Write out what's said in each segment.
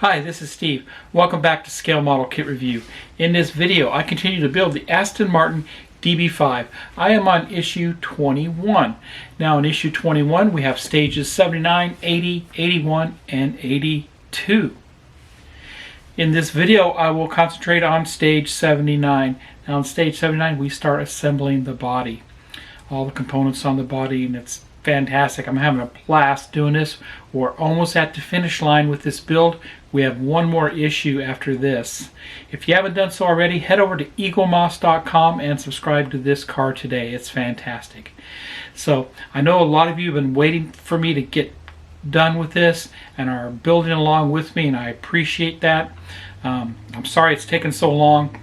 Hi, this is Steve. Welcome back to Scale Model Kit Review. In this video, I continue to build the Aston Martin DB5. I am on issue 21. Now in issue 21, we have stages 79, 80, 81, and 82. In this video, I will concentrate on stage 79. Now on stage 79, we start assembling the body. All the components on the body, and it's fantastic. I'm having a blast doing this. We're almost at the finish line with this build. We have one more issue after this. If you haven't done so already, head over to eaglemoss.com and subscribe to this car today. It's fantastic. So I know a lot of you have been waiting for me to get done with this and are building along with me, and I appreciate that. I'm sorry it's taken so long.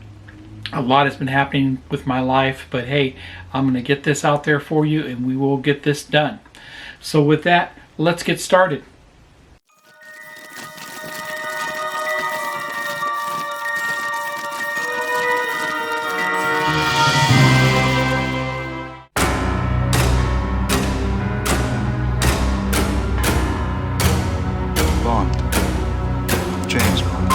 A lot has been happening with my life, but hey, I'm going to get this out there for you and we will get this done. So with that, let's get started. James Bond.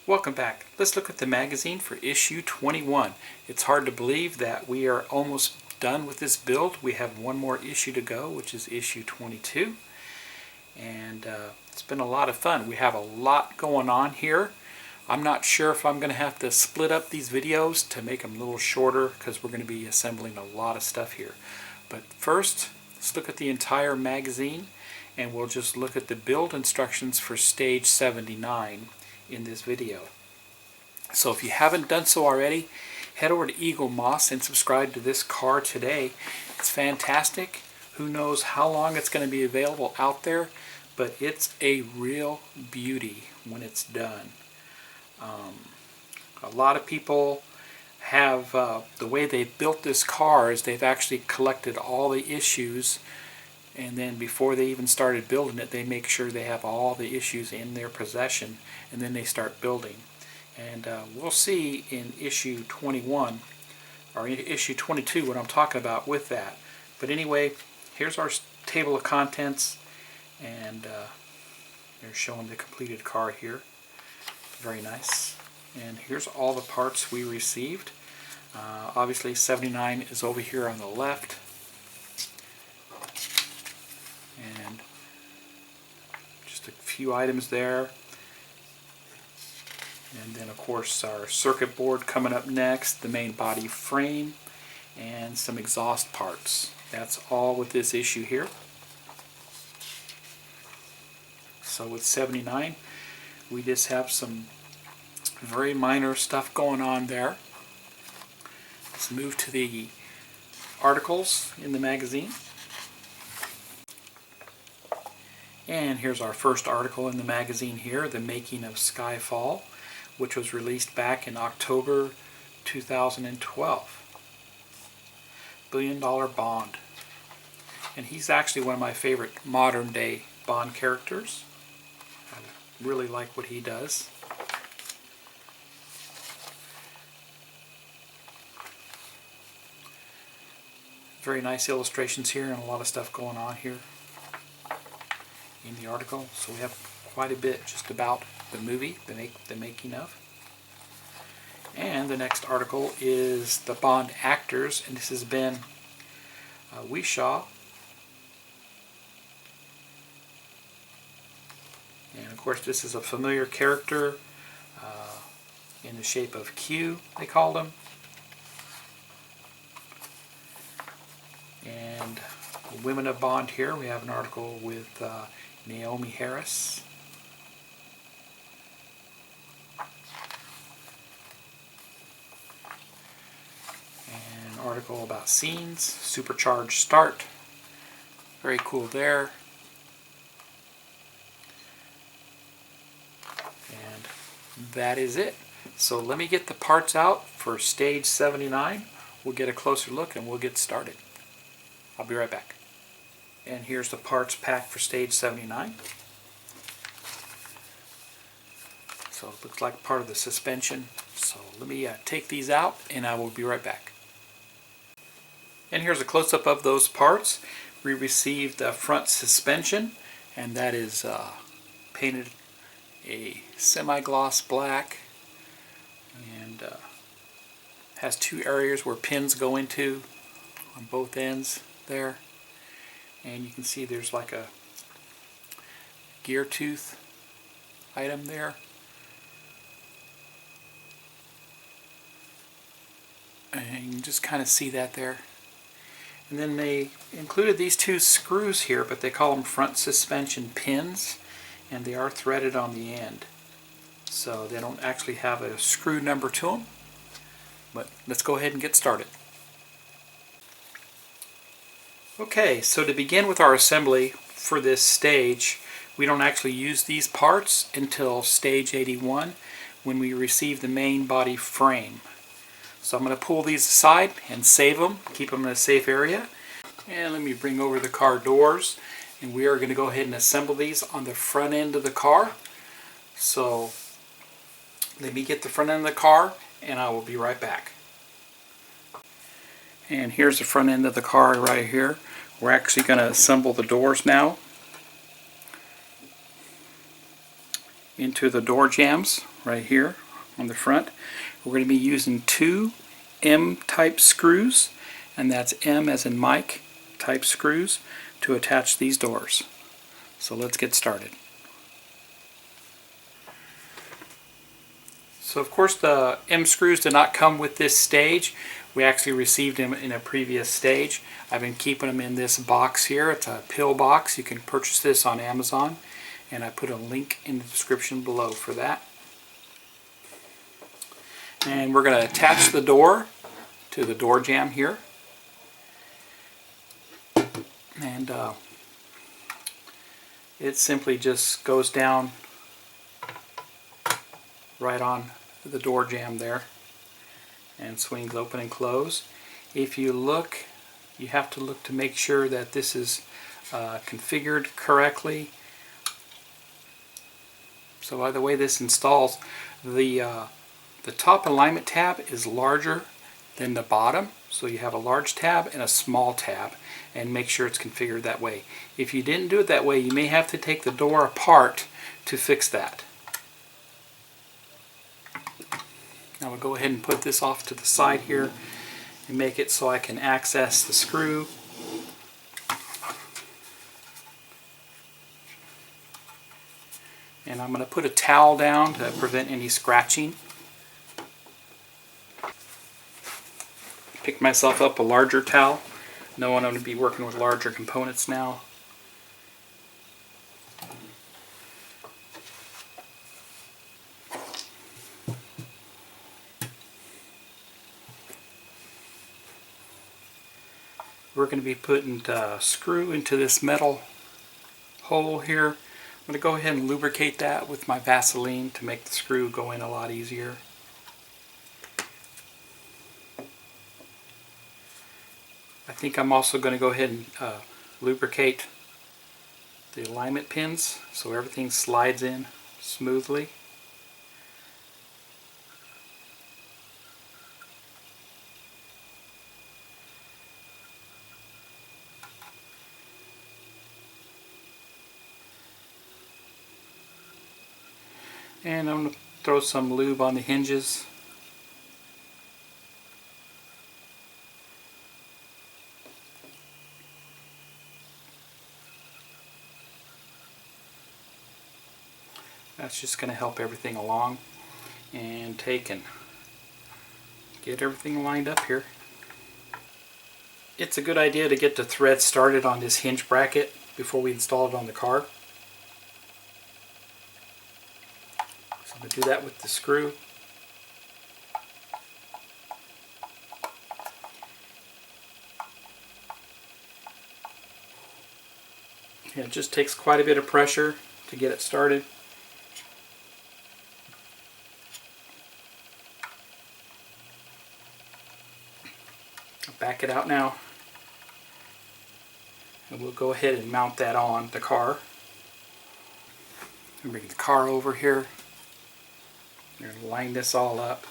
Welcome back. Let's look at the magazine for issue 21. It's hard to believe that we are almost done with this build. We have one more issue to go, which is issue 22. And it's been a lot of fun. We have a lot going on here. I'm not sure if I'm going to have to split up these videos to make them a little shorter because we're going to be assembling a lot of stuff here. But first, let's look at the entire magazine, and we'll just look at the build instructions for stage 79 in this video. So if you haven't done so already, head over to Eagle Moss and subscribe to this car today. It's fantastic. Who knows how long it's going to be available out there, but it's a real beauty when it's done. A lot of people have, the way they built this car is they've actually collected all the issues, and then before they even started building it, they make sure they have all the issues in their possession, and then they start building. And we'll see in issue 21 or issue 22 what I'm talking about with that. But anyway, here's our table of contents, and they're showing the completed car here. Very nice. And here's all the parts we received. Obviously 79 is over here on the left. And just a few items there. And then of course our circuit board coming up next, the main body frame, and some exhaust parts. That's all with this issue here. So with 79, we just have some very minor stuff going on there. Let's move to the articles in the magazine. And here's our first article in the magazine here, The Making of Skyfall, which was released back in October 2012. $1 Billion Bond. And he's actually one of my favorite modern day Bond characters. I really like what he does. Very nice illustrations here and a lot of stuff going on here in the article. So we have quite a bit just about the movie, the making of. And the next article is the Bond actors, and this has been Wishaw. And of course this is a familiar character in the shape of Q, they called him. And Women of Bond here, we have an article with Naomi Harris. And an article about scenes, supercharged start. Very cool there. And that is it. So let me get the parts out for stage 79. We'll get a closer look and we'll get started. I'll be right back. And here's the parts packed for stage 79. So it looks like part of the suspension. So let me take these out and I will be right back. And here's a close-up of those parts. We received the front suspension, and that is painted a semi-gloss black, and has two areas where pins go into on both ends there. And you can see there's like a gear tooth item there. And you can just kind of see that there. And then they included these two screws here, but they call them front suspension pins, and they are threaded on the end. So they don't actually have a screw number to them. But let's go ahead and get started. Okay, so to begin with our assembly for this stage, we don't actually use these parts until stage 81 when we receive the main body frame. So I'm going to pull these aside and save them, keep them in a safe area. And let me bring over the car doors, and we are going to go ahead and assemble these on the front end of the car. So let me get the front end of the car and I will be right back. And here's the front end of the car right here. We're actually going to assemble the doors now into the door jambs right here on the front. We're going to be using two M-type screws, and that's M as in Mike type screws, to attach these doors. So let's get started. So of course the M screws did not come with this stage. We actually received them in a previous stage. I've been keeping them in this box here. It's a pill box. You can purchase this on Amazon, and I put a link in the description below for that. And we're going to attach the door to the door jamb here. And it simply just goes down right on the door jamb there and swings open and close. If you look, you have to look to make sure that this is configured correctly. So by the way this installs, the top alignment tab is larger than the bottom, so you have a large tab and a small tab, and make sure it's configured that way. If you didn't do it that way, you may have to take the door apart to fix that. Now we'll go ahead and put this off to the side here and make it so I can access the screw. And I'm going to put a towel down to prevent any scratching. Pick myself up a larger towel, knowing I'm going to be working with larger components now. We're going to be putting a screw into this metal hole here. I'm going to go ahead and lubricate that with my Vaseline to make the screw go in a lot easier. I think I'm also going to go ahead and lubricate the alignment pins so everything slides in smoothly. And I'm going to throw some lube on the hinges. That's just going to help everything along, and take and get everything lined up here. It's a good idea to get the thread started on this hinge bracket before we install it on the car. So I'm going to do that with the screw. Yeah, it just takes quite a bit of pressure to get it started. I'll back it out now, and we'll go ahead and mount that on the car. And bring the car over here. line this all up.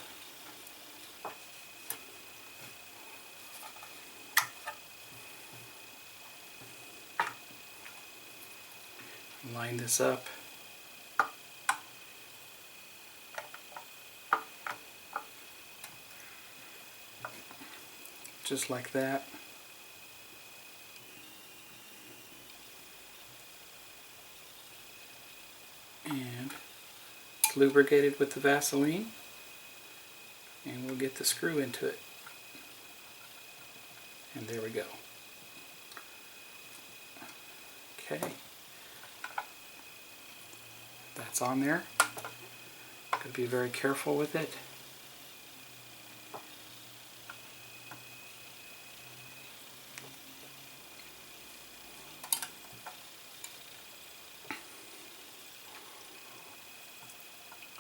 Line this up. Just like that. And it's lubricated with the Vaseline. And we'll get the screw into it. And there we go. Okay. That's on there. Got to be very careful with it.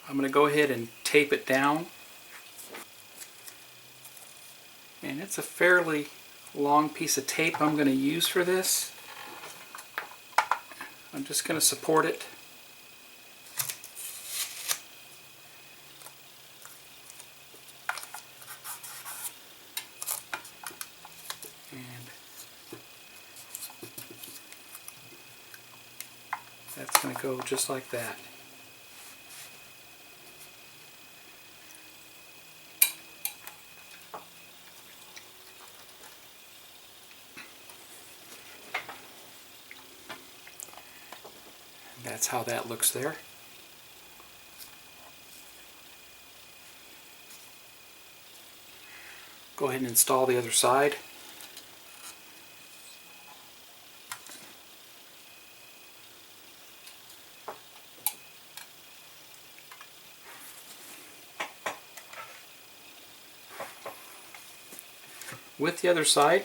I'm going to go ahead and tape it down. And it's a fairly long piece of tape I'm going to use for this. I'm just going to support it. And that's going to go just like that. That's how that looks there. Go ahead and install the other side. With the other side,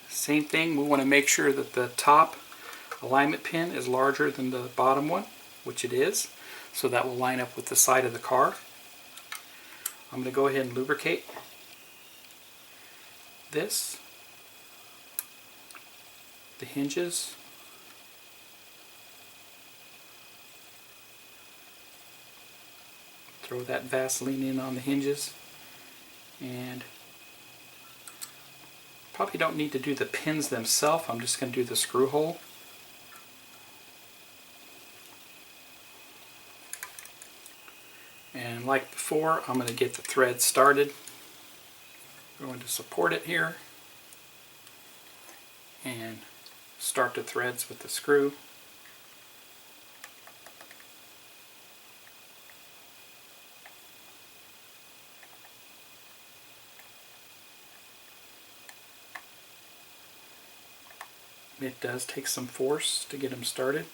same thing, we want to make sure that the top alignment pin is larger than the bottom one, which it is, so that will line up with the side of the car. I'm going to go ahead and lubricate this, the hinges, throw that Vaseline in on the hinges, and probably don't need to do the pins themselves. I'm just going to do the screw hole. And like before, I'm going to get the thread started. I'm going to support it here and start the threads with the screw. It does take some force to get them started.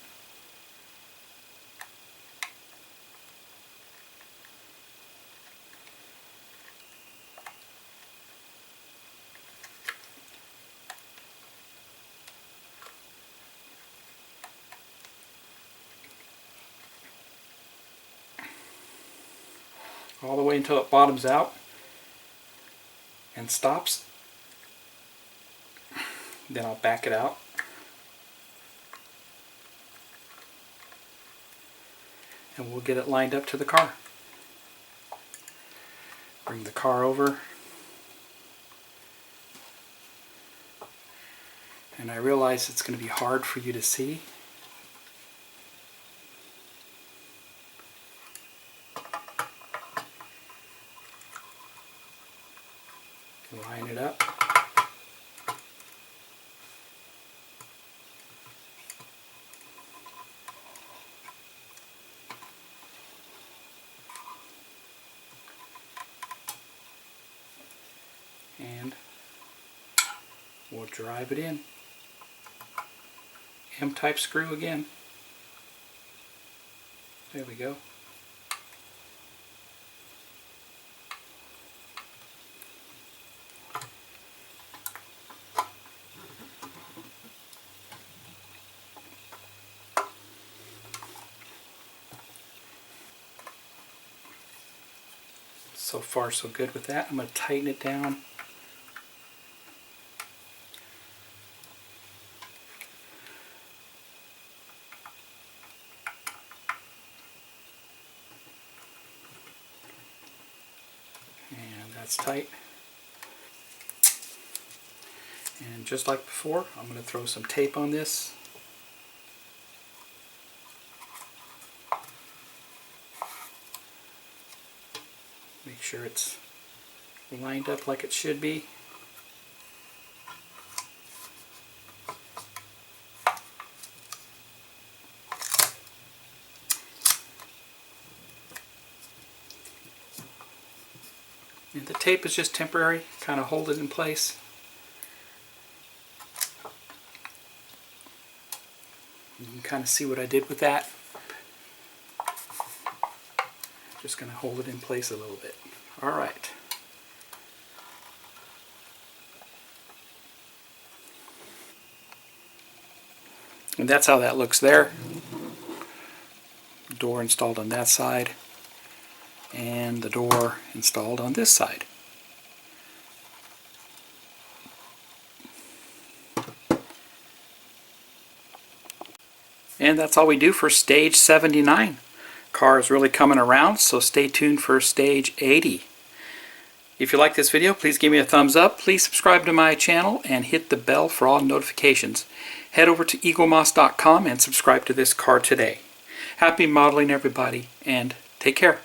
All the way until it bottoms out and stops. Then I'll back it out. And we'll get it lined up to the car. Bring the car over. And I realize it's going to be hard for you to see. Line it up. And we'll drive it in. M-type screw again. There we go. So far so good with that. I'm going to tighten it down. that's tight. And just like before, I'm going to throw some tape on this. Make sure it's lined up like it should be. And the tape is just temporary, kind of hold it in place. You can kind of see what I did with that. Just going to hold it in place a little bit. Alright. And that's how that looks there. Door installed on that side, and the door installed on this side. And that's all we do for stage 79. Car is really coming around, so stay tuned for stage 80. If you like this video, please give me a thumbs up. Please subscribe to my channel and hit the bell for all notifications. Head over to eaglemoss.com and subscribe to this car today. Happy modeling, everybody, and take care.